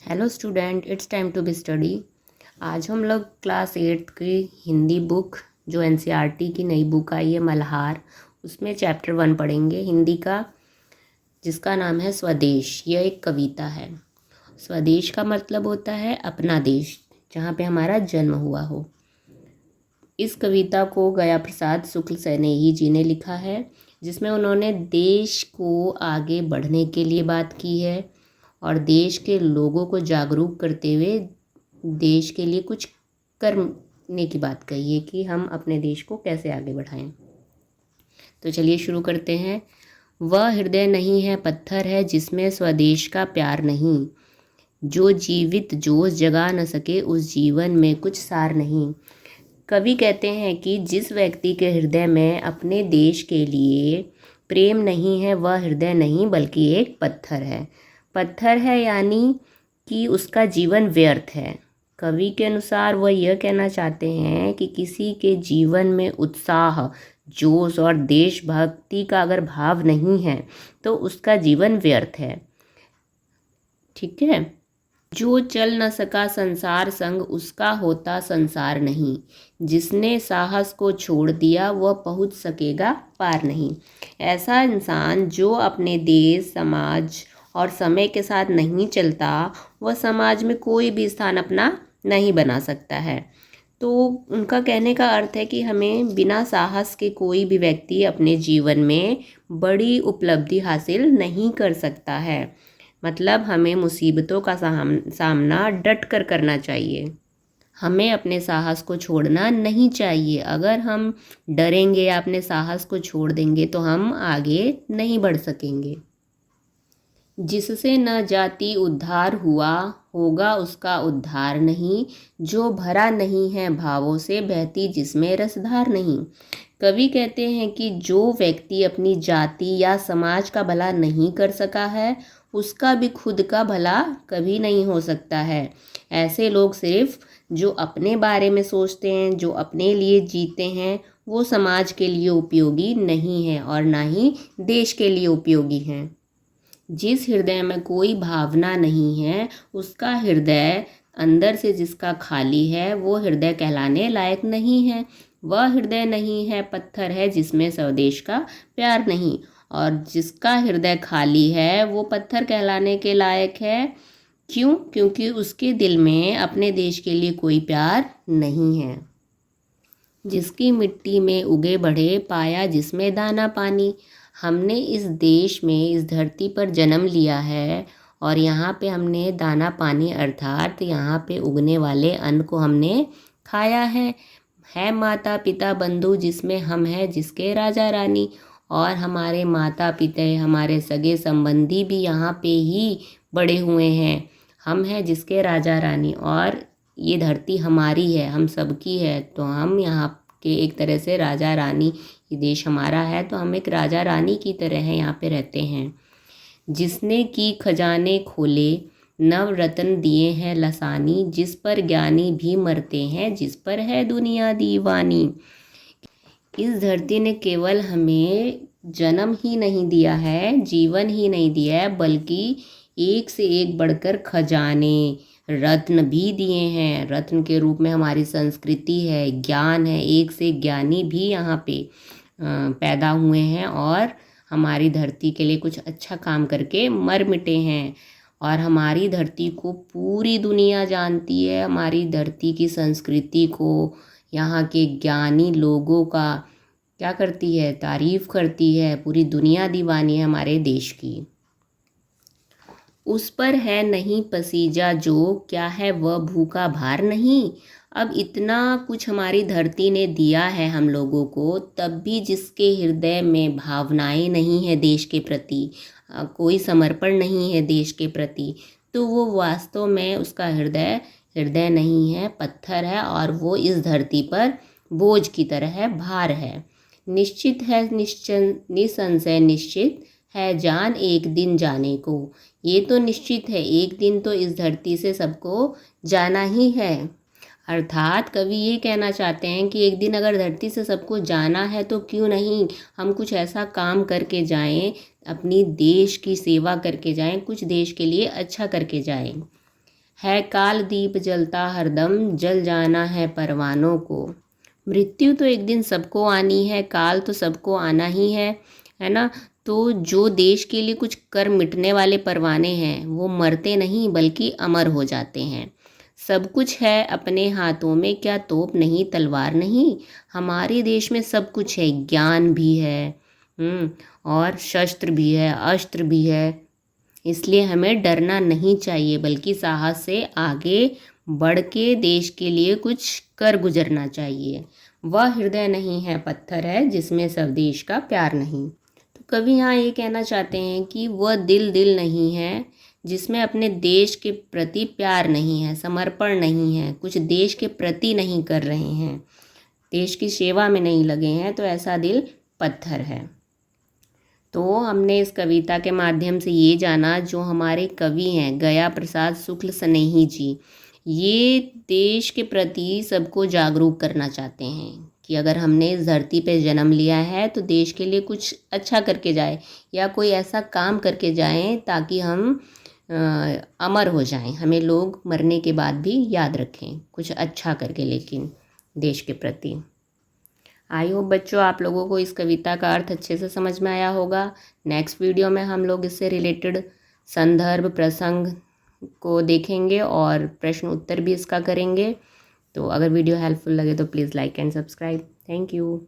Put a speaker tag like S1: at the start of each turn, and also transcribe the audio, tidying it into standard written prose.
S1: Hello student, it's time to be study. आज हम लोग क्लास 8 की हिंदी बुक जो एनसीईआरटी की नई बुक आई है मल्हार, उसमें चैप्टर 1 पढ़ेंगे हिंदी का, जिसका नाम है स्वदेश। यह एक कविता है। स्वदेश का मतलब होता है अपना देश, जहाँ पे हमारा जन्म हुआ हो। इस कविता को गया प्रसाद शुक्ल सनेही जी ने लिखा है, जिसमें उन्होंने देश को आगे बढ़ने के लिए बात की है और देश के लोगों को जागरूक करते हुए देश के लिए कुछ करने की बात कही है कि हम अपने देश को कैसे आगे बढ़ाएं। तो चलिए शुरू करते हैं। वह हृदय नहीं है, पत्थर है जिसमें स्वदेश का प्यार नहीं। जो जीवित जोश जगा न सके उस जीवन में कुछ सार नहीं। कवि कहते हैं कि जिस व्यक्ति के हृदय में अपने देश के लिए प्रेम नहीं है, वह हृदय नहीं बल्कि एक पत्थर है। पत्थर है यानी कि उसका जीवन व्यर्थ है। कवि के अनुसार वह यह कहना चाहते हैं कि किसी के जीवन में उत्साह, जोश और देशभक्ति का अगर भाव नहीं है तो उसका जीवन व्यर्थ है। ठीक है। जो चल न सका संसार संग, उसका होता संसार नहीं। जिसने साहस को छोड़ दिया वह पहुंच सकेगा पार नहीं। ऐसा इंसान जो अपने देश, समाज और समय के साथ नहीं चलता, वह समाज में कोई भी स्थान अपना नहीं बना सकता है। तो उनका कहने का अर्थ है कि हमें बिना साहस के कोई भी व्यक्ति अपने जीवन में बड़ी उपलब्धि हासिल नहीं कर सकता है। मतलब हमें मुसीबतों का सामना डट कर करना चाहिए। हमें अपने साहस को छोड़ना नहीं चाहिए। अगर हम डरेंगे या अपने साहस को छोड़ देंगे तो हम आगे नहीं बढ़ सकेंगे। जिससे न जाति उद्धार हुआ, होगा उसका उद्धार नहीं। जो भरा नहीं है भावों से, बहती जिसमें रसधार नहीं। कवि कहते हैं कि जो व्यक्ति अपनी जाति या समाज का भला नहीं कर सका है, उसका भी खुद का भला कभी नहीं हो सकता है। ऐसे लोग सिर्फ जो अपने बारे में सोचते हैं, जो अपने लिए जीते हैं, वो समाज के लिए उपयोगी नहीं है और ना ही देश के लिए उपयोगी हैं। जिस हृदय में कोई भावना नहीं है, उसका हृदय अंदर से जिसका खाली है, वो हृदय कहलाने लायक नहीं है। वह हृदय नहीं है, पत्थर है जिसमें स्वदेश का प्यार नहीं। और जिसका हृदय खाली है वो पत्थर कहलाने के लायक है। क्यों? क्योंकि उसके दिल में अपने देश के लिए कोई प्यार नहीं है। जिसकी मिट्टी में उगे बढ़े, पाया जिसमें दाना पानी। हमने इस देश में, इस धरती पर जन्म लिया है और यहाँ पे हमने दाना पानी अर्थात यहाँ पे उगने वाले अन्न को हमने खाया है। माता पिता बंधु जिसमें हम हैं, जिसके राजा रानी। और हमारे माता पिता, हमारे सगे संबंधी भी यहाँ पे ही बड़े हुए हैं। हम हैं जिसके राजा रानी और ये धरती हमारी है, हम सबकी है। तो हम यहाँ के एक तरह से राजा रानी, ये देश हमारा है तो हम एक राजा रानी की तरह हैं, यहाँ पे रहते हैं। जिसने की खजाने खोले, नव रत्न दिए हैं लसानी। जिस पर ज्ञानी भी मरते हैं, जिस पर है दुनिया दीवानी। इस धरती ने केवल हमें जन्म ही नहीं दिया है, जीवन ही नहीं दिया है, बल्कि एक से एक बढ़कर खजाने, रत्न भी दिए हैं। रत्न के रूप में हमारी संस्कृति है, ज्ञान है। एक से ज्ञानी भी यहाँ पे पैदा हुए हैं और हमारी धरती के लिए कुछ अच्छा काम करके मर मिटे हैं। और हमारी धरती को पूरी दुनिया जानती है, हमारी धरती की संस्कृति को, यहाँ के ज्ञानी लोगों का क्या करती है, तारीफ करती है। पूरी दुनिया दीवानी है हमारे देश की। उस पर है नहीं पसीजा जो, क्या है वह भूखा भार नहीं। अब इतना कुछ हमारी धरती ने दिया है हम लोगों को, तब भी जिसके हृदय में भावनाएं नहीं है देश के प्रति, कोई समर्पण नहीं है देश के प्रति, तो वो वास्तव में उसका हृदय नहीं है, पत्थर है और वो इस धरती पर बोझ की तरह है, भार है। निश्चित है, निसंशय निश्चित है जान एक दिन जाने को। ये तो निश्चित है, एक दिन तो इस धरती से सबको जाना ही है। अर्थात कवि ये कहना चाहते हैं कि एक दिन अगर धरती से सबको जाना है तो क्यों नहीं हम कुछ ऐसा काम करके जाएं, अपनी देश की सेवा करके जाएं, कुछ देश के लिए अच्छा करके जाएं। है काल दीप जलता हरदम, जल जाना है परवानों को। मृत्यु तो एक दिन सबको आनी है, काल तो सबको आना ही है ना। तो जो देश के लिए कुछ कर मिटने वाले परवाने हैं वो मरते नहीं बल्कि अमर हो जाते हैं। सब कुछ है अपने हाथों में, क्या तोप नहीं तलवार नहीं। हमारे देश में सब कुछ है, ज्ञान भी है और शस्त्र भी है, अस्त्र भी है। इसलिए हमें डरना नहीं चाहिए बल्कि साहस से आगे बढ़ के देश के लिए कुछ कर गुजरना चाहिए। वह हृदय नहीं है पत्थर है, जिसमें सब देश का प्यार नहीं। तो कवि यहाँ ये कहना चाहते हैं कि वह दिल नहीं है जिसमें अपने देश के प्रति प्यार नहीं है, समर्पण नहीं है, कुछ देश के प्रति नहीं कर रहे हैं, देश की सेवा में नहीं लगे हैं, तो ऐसा दिल पत्थर है। तो हमने इस कविता के माध्यम से ये जाना, जो हमारे कवि हैं गया प्रसाद शुक्ल स्नेही जी, ये देश के प्रति सबको जागरूक करना चाहते हैं कि अगर हमने इस धरती पे जन्म लिया है तो देश के लिए कुछ अच्छा करके जाए या कोई ऐसा काम करके जाएं ताकि हम अमर हो जाएं, हमें लोग मरने के बाद भी याद रखें, कुछ अच्छा करके लेकिन देश के प्रति। आई होप बच्चों आप लोगों को इस कविता का अर्थ अच्छे से समझ में आया होगा। नेक्स्ट वीडियो में हम लोग इससे रिलेटेड संदर्भ प्रसंग को देखेंगे और प्रश्न उत्तर भी इसका करेंगे। तो अगर वीडियो हेल्पफुल लगे तो please like and subscribe. Thank you.